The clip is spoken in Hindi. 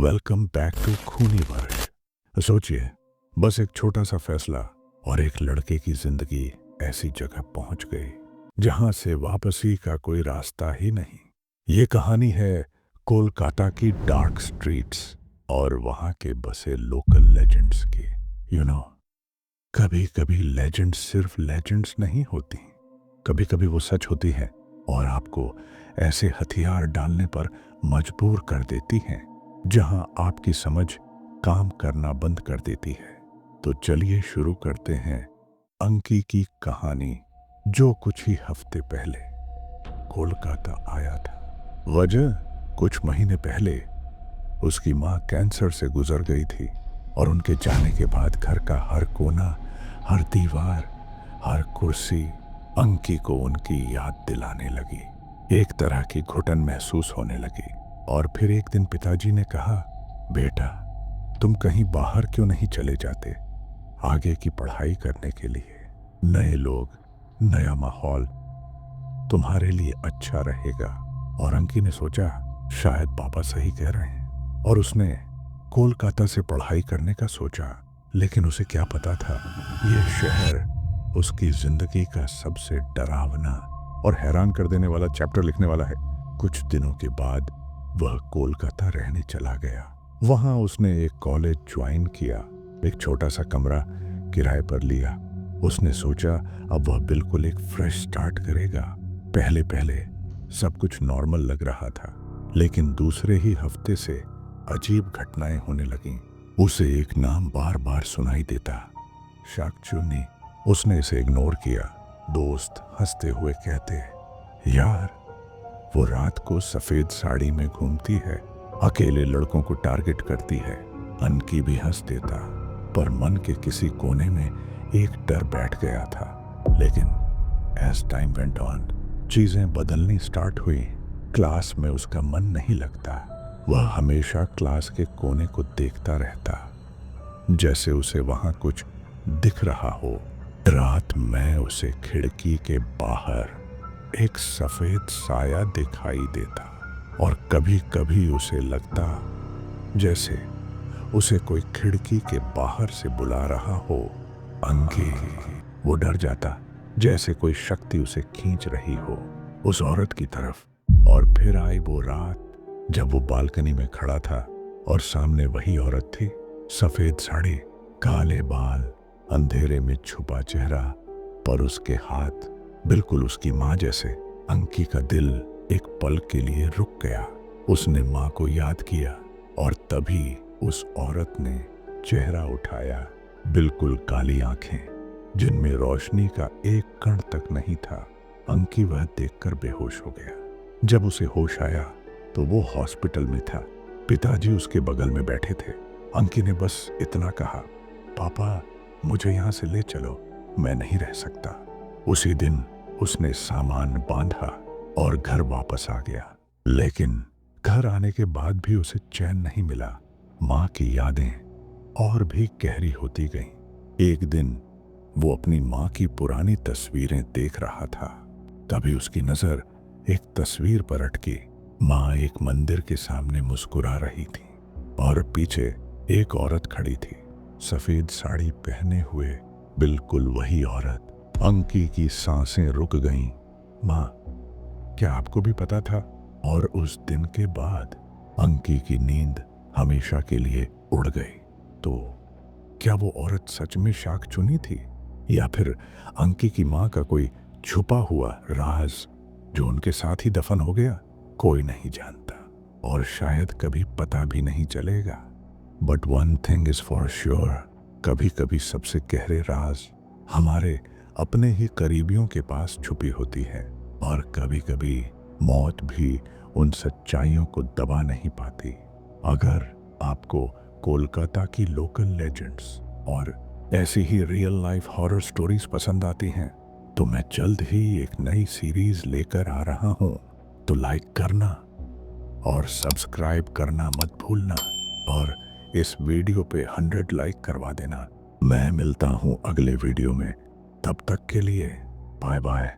वेलकम बैक टू खूनी वर्ल्ड। सोचिए, बस एक छोटा सा फैसला और एक लड़के की जिंदगी ऐसी जगह पहुंच गई जहां से वापसी का कोई रास्ता ही नहीं। ये कहानी है कोलकाता की डार्क स्ट्रीट्स और वहां के बसे लोकल लेजेंड्स की। कभी कभी लेजेंड्स सिर्फ लेजेंड्स नहीं होती, कभी कभी वो सच होती हैं और आपको ऐसे हथियार डालने पर मजबूर कर देती हैं जहां आपकी समझ काम करना बंद कर देती है। तो चलिए शुरू करते हैं अंकी की कहानी, जो कुछ ही हफ्ते पहले कोलकाता आया था। वजह, कुछ महीने पहले उसकी मां कैंसर से गुजर गई थी और उनके जाने के बाद घर का हर कोना, हर दीवार, हर कुर्सी अंकी को उनकी याद दिलाने लगी। एक तरह की घुटन महसूस होने लगी। और फिर एक दिन पिताजी ने कहा, बेटा तुम कहीं बाहर क्यों नहीं चले जाते, आगे की पढ़ाई करने के लिए। नए लोग, नया माहौल तुम्हारे लिए अच्छा रहेगा। और अंकी ने सोचा शायद पापा सही कह रहे हैं और उसने कोलकाता से पढ़ाई करने का सोचा। लेकिन उसे क्या पता था, यह शहर उसकी जिंदगी का सबसे डरावना और हैरान कर देने वाला चैप्टर लिखने वाला है। कुछ दिनों के बाद वह कोलकाता रहने चला गया। वहां उसने एक कॉलेज ज्वाइन किया, एक छोटा सा कमरा किराए पर लिया। उसने सोचा अब वह बिल्कुल एक फ्रेश स्टार्ट करेगा। पहले पहले सब कुछ नॉर्मल लग रहा था, लेकिन दूसरे ही हफ्ते से अजीब घटनाएं होने लगीं। उसे एक नाम बार बार सुनाई देता, शाकचुन्नी। उसने इसे इग्नोर किया। दोस्त हंसते हुए कहते, यार वो रात को सफेद साड़ी में घूमती है, अकेले लड़कों को टारगेट करती है। अंकी भी हंस देता, पर मन के किसी कोने में एक डर बैठ गया था। लेकिन एज टाइम वेंट ऑन, चीजें बदलनी स्टार्ट हुई। क्लास में उसका मन नहीं लगता। वह हमेशा क्लास के कोने को देखता रहता, जैसे उसे वहां कुछ दिख रहा हो। रात में उसे खिड़की के बाहर एक सफेद साया दिखाई देता और कभी कभी उसे लगता जैसे उसे कोई खिड़की के बाहर से बुला रहा हो। अंकी, वो डर जाता, जैसे कोई शक्ति उसे खींच रही हो उस औरत की तरफ। और फिर आई वो रात जब वो बालकनी में खड़ा था और सामने वही औरत थी, सफेद साड़ी, काले बाल, अंधेरे में छुपा चेहरा, पर उसके हाथ बिल्कुल उसकी मां जैसे। अंकी का दिल एक पल के लिए रुक गया। उसने मां को याद किया और तभी उस औरत ने चेहरा उठाया। बिल्कुल काली आंखें, जिनमें रोशनी का एक कण तक नहीं था। अंकी वह देखकर बेहोश हो गया। जब उसे होश आया तो वो हॉस्पिटल में था। पिताजी उसके बगल में बैठे थे। अंकी ने बस इतना कहा, पापा मुझे यहां से ले चलो, मैं नहीं रह सकता। उसी दिन उसने सामान बांधा और घर वापस आ गया। लेकिन घर आने के बाद भी उसे चैन नहीं मिला। मां की यादें और भी गहरी होती गईं। एक दिन वो अपनी मां की पुरानी तस्वीरें देख रहा था, तभी उसकी नजर एक तस्वीर पर अटकी। मां एक मंदिर के सामने मुस्कुरा रही थी और पीछे एक औरत खड़ी थी, सफेद साड़ी पहने हुए, बिल्कुल वही औरत। अंकी की सांसें रुक गईं। मां, क्या आपको भी पता था? और उस दिन के बाद अंकी की नींद हमेशा के लिए उड़ गई। तो क्या वो औरत सच में शाकचुन्नी थी, या फिर अंकी की मां का कोई छुपा हुआ राज जो उनके साथ ही दफन हो गया? कोई नहीं जानता और शायद कभी पता भी नहीं चलेगा। But one thing is for sure, कभी कभी सबसे गहरे राज हमारे अपने ही करीबियों के पास छुपी होती है। और कभी कभी मौत भी उन सच्चाइयों को दबा नहीं पाती। अगर आपको कोलकाता की लोकल लेजेंड्स और ऐसी ही रियल लाइफ हॉरर स्टोरीज पसंद आती हैं, तो मैं जल्द ही एक नई सीरीज लेकर आ रहा हूं। तो लाइक करना और सब्सक्राइब करना मत भूलना, और इस वीडियो पे 100 लाइक करवा देना। मैं मिलता हूं अगले वीडियो में, तब तक के लिए बाय बाय।